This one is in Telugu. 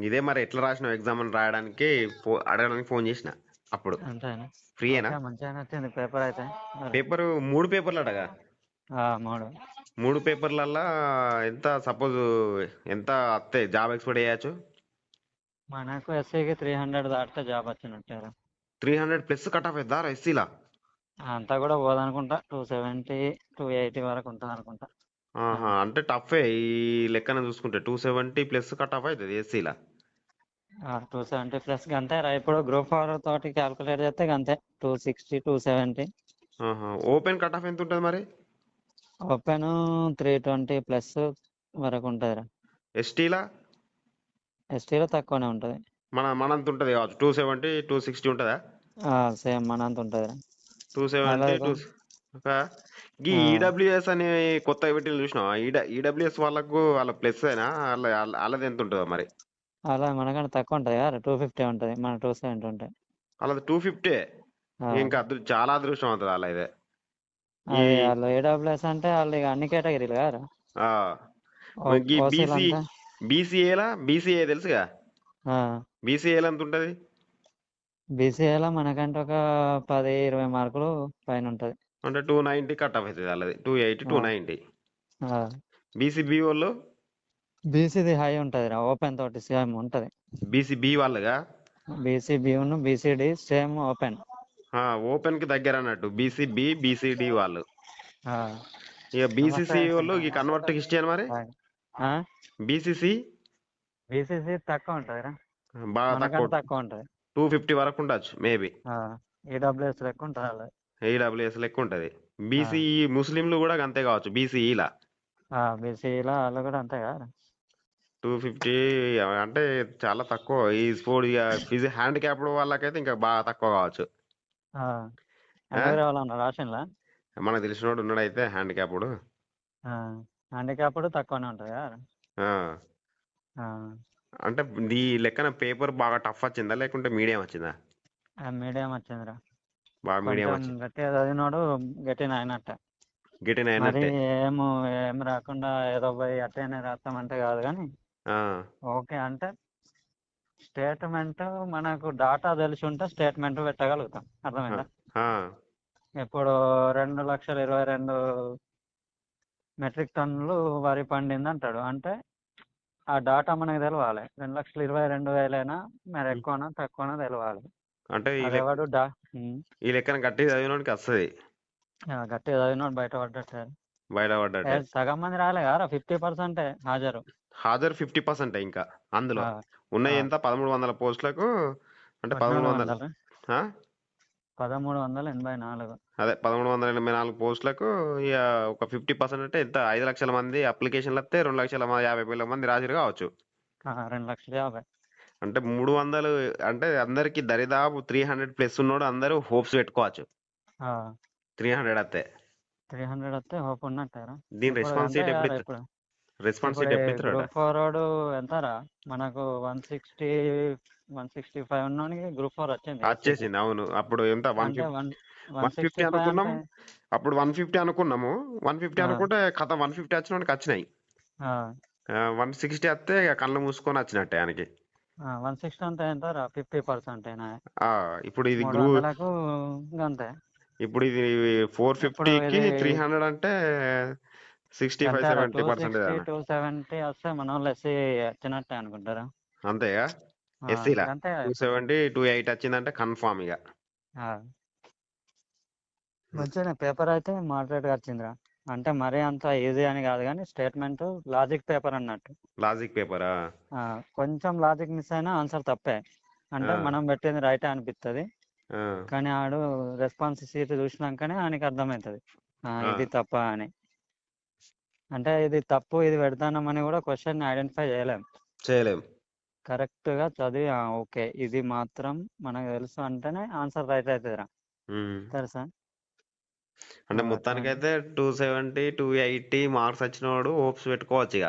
ఇదే మరి ఎట్లా రాసినావు ఎగ్జామ్ అని రాయడానికి అడగడానికి ఫోన్ చేసిన అప్పుడు. అంతేనా? ఫ్రీయేనా? ఓకే, మంచిగానే వచ్చింది పేపర్ అయితే మరి. పేపర్ 3 పేపర్లు అడగా. 3. 3 పేపర్లల్లా ఎంత సపోజ్ ఎంత వస్తాయి జాబ్ ఎక్స్పెక్ట్ చేయొచ్చు? మనకు ఎస్ఐకి 300 దాటితే జాబ్ వచ్చినట్టారు. 300 ప్లస్ కట్ ఆఫ్ అవుతుందా ఎస్సీలా? అంతా కూడా పోదనుకుంటా, 270 280 వరకు ఉంటుంది అనుకుంటా. ఆహా, అంటే టఫే ఈ లెక్కన చూసుకుంటే 270 ప్లస్ కట్ ఆఫ్ అవుతుంది ఎస్సీలా. 270 ప్లస్ అంతే రా. ఇప్పుడు గ్రూప్ 4 తోటి క్యాల్కులేట్ చేస్తే అంతే, 260 270. ఆహా, ఓపెన్ కట్ ఆఫ్ ఎంత ఉంటుంది మరి? ఓపెన్ 320 ప్లస్ వరకు ఉంటుంది రా. ఎస్టీలా? ఎస్టీలో తక్కువనే ఉంటుంది. మనంత ఉంటుంది కావచ్చు, 270 260 ఉంటుందా? సేమ్ మనంత ఉంటుంది రా. 270 అలాగే. ఈ ఈడబ్ల్యూఎస్ అని కొత్తగా పెట్టి చూసినావా? ఈడబ్ల్యూఎస్ వాళ్ళకు వాళ్ళ ప్లస్ అయినా వాళ్ళది ఎంత ఉంటుందో మరి? అలా మనకంటే తక్కువ ఉంటుంది కదా, 250 ఉంటుంది, మన 270 ఉంటాయి. వాళ్ళది 250. ఆ, ఇంకా చాలా అదృష్టం అవుతుంది అలా ఇదే. ఈ అది వాళ్ళు ఏడబ్ల్యూఎస్ అంటే వాళ్ళు ఇక అన్ని కేటగిరీలు కదా. ఆ, ఈ ఓసీలు అంటే బీసీఏ తెలుసుగా? బీసీఏలో ఎంత ఉంటుంది? బీసీఏలో మనకంటే ఒక 10-20 మార్కులు పైన ఉంటుంది. అంటే 290 కట్ ఆఫ్ అవుతుంది వాళ్ళది, 280 290. బీసీబీ వాళ్ళు? బీసీది హై ఉంటుంది రా, ఓపెన్ తోటి సేమ్ ఉంటుంది. బీసీబీ వాళ్ళుగా? BCB BCD same open. Open కి దగ్గర అన్నట్టు బీసీబీ బీసీడి వాళ్ళు. ఇక నమస్తే బీసీసీ వాళ్ళు ఈ కన్వర్ట్ హిస్టరీ అని మరి. బీసీసీ బీసీసీ తక్కువ ఉంటుంది రా, బాగా మనకంటే తక్కువ ఉంటుంది. 250 వరకు ఉండొచ్చు మేబీ. ఈడబ్ల్యూఎస్ లెక్క ఉంటుంది వాళ్ళది. ఏడబ్ల్యూఎస్ లెక్క ఉంటుంది. బీసీఈ ముస్లింలు కూడా అంతే కావచ్చు బీసీఈలా. బీసీలో వాళ్ళు కూడా అంతే కదా. 250 అంటే చాలా తక్కువ. ఈ స్పోర్ట్ ఇక హ్యాండిక్యాప్డ్ వాళ్ళకైతే ఇంకా బాగా తక్కువ కావచ్చు. వెంకటగిరి వాళ్ళు రాసిండ్లా? మనకు తెలిసినోడు ఉన్నాడైతే హ్యాండిక్యాప్డ్. హ్యాండిక్యాప్డ్ తక్కువనే ఉంటుంది కదా. అంటే ఈ లెక్కన పేపర్ బాగా టఫ్ వచ్చిందా లేకుంటే మీడియం వచ్చిందా? మీడియం వచ్చిందిరా. బాగా మీడియం కొంచెం వచ్చింది. గట్టిగా చదివినోడు గట్టిన అయినట్ట. గిటిన మరి అయినట్టే. ఏం రాకుండా ఏదో పోయి అట్టేనే రాస్తామంటే కాదు కానీ. ఓకే అంటే స్టేట్మెంట్ మనకు డాటా తెలిసి ఉంటే స్టేట్మెంట్ పెట్టగలుగుతాం, అర్థమైందా? ఇప్పుడు 2,22,000 మెట్రిక్ టన్నులు వరి పండింది అంటాడు అంటే ఆ డాటా మనకు తెలవాలి. 2,22,000 మరి ఎక్కువనా తక్కువనా తెలవాలి. అంటే అదేవాడు ఈ లెక్కన గట్టి చదివినోడికి వస్తుంది. గట్టిగా చదివినోడు బయటపడ్డట్టు. బయటపడ్డట్టే. సగం మంది రాలే కదా, 50% హాజరు. 50% ఇంకా అందులో ఉన్నాయి ఎంత? 1,300 పోస్టులకు అంటే 1,300 ఆ? 1,384. అదే 1,384 పోస్టులకు ఇక ఒక 50% అంటే ఎంత? 5 లక్షల మంది అప్లికేషన్లు వస్తే 2,50,000 మంది రాజులు కావచ్చు. 2,50,000. అంటే 300 అంటే అందరికి దరిదాపు 300 ప్లస్ ఉన్నోడు అందరూ హోప్స్ పెట్టుకోవచ్చు. 300 వస్తే 300 వస్తే హోప్ ఉన్నట్టారా. దీని రెస్పాన్సిబిలిటీ ఎప్పుడు ఇప్పుడు రెస్పాన్సిబిలిటీ ఎప్పుడు ఇస్తారట? గ్రూప్ 4 వాడు ఎంతరా మనకు 165 ఉన్నోనికి గ్రూప్ 4 వచ్చింది. వచ్చేసింది. అవును, అప్పుడు ఎంత? 150 అనుకున్నాం. అంటే అప్పుడు 150 అనుకున్నాము. 150 అనుకుంటే కథ 150 వచ్చినోడికి వచ్చినాయి. 160 వస్తే ఇక కళ్ళు మూసుకొని వచ్చినట్టే ఆయనకి. 160 అంటే ఎంతరా, 50% ఇప్పుడు ఇది 300కు అంతే. ఇప్పుడు ఇది 450కి 300 అంటే 65-70% 270 వస్తే మన వాళ్ళు ఎస్సీ వచ్చినట్టే అనుకుంటారా. అంతేగా? ఎస్సీలా అంతే 270 280 వచ్చిందంటే కన్ఫామ్ ఇక. మంచిగా పేపర్ అయితే మోడరేట్గా వచ్చిందిరా. అంటే మరీ అంత ఈజీ అని కాదు కానీ స్టేట్మెంట్ లాజిక్ పేపర్ అన్నట్టు. లాజిక్ పేపరా? కొంచెం లాజిక్ మిస్ అయినా ఆన్సర్ తప్పే. అంటే మనం పెట్టింది రైటే అనిపిస్తుంది కానీ ఆడు రెస్పాన్స్ షీట్ చూసినాకనే ఆయనకి అర్థమవుతుంది ఇది తప్ప అని. అంటే ఇది తప్పు ఇది పెడతానమని కూడా క్వశ్చన్ ఐడెంటిఫై చేయలేం. కరెక్ట్గా చదివి ఓకే ఇది మాత్రం మనకు తెలుసు అంటేనే ఆన్సర్ రైట్ అవుతుందిరా, తెలుసా? అంటే మొత్తానికైతే 270 280 మార్క్స్ వచ్చినవాడు హోప్స్ పెట్టుకోవచ్చు ఇక.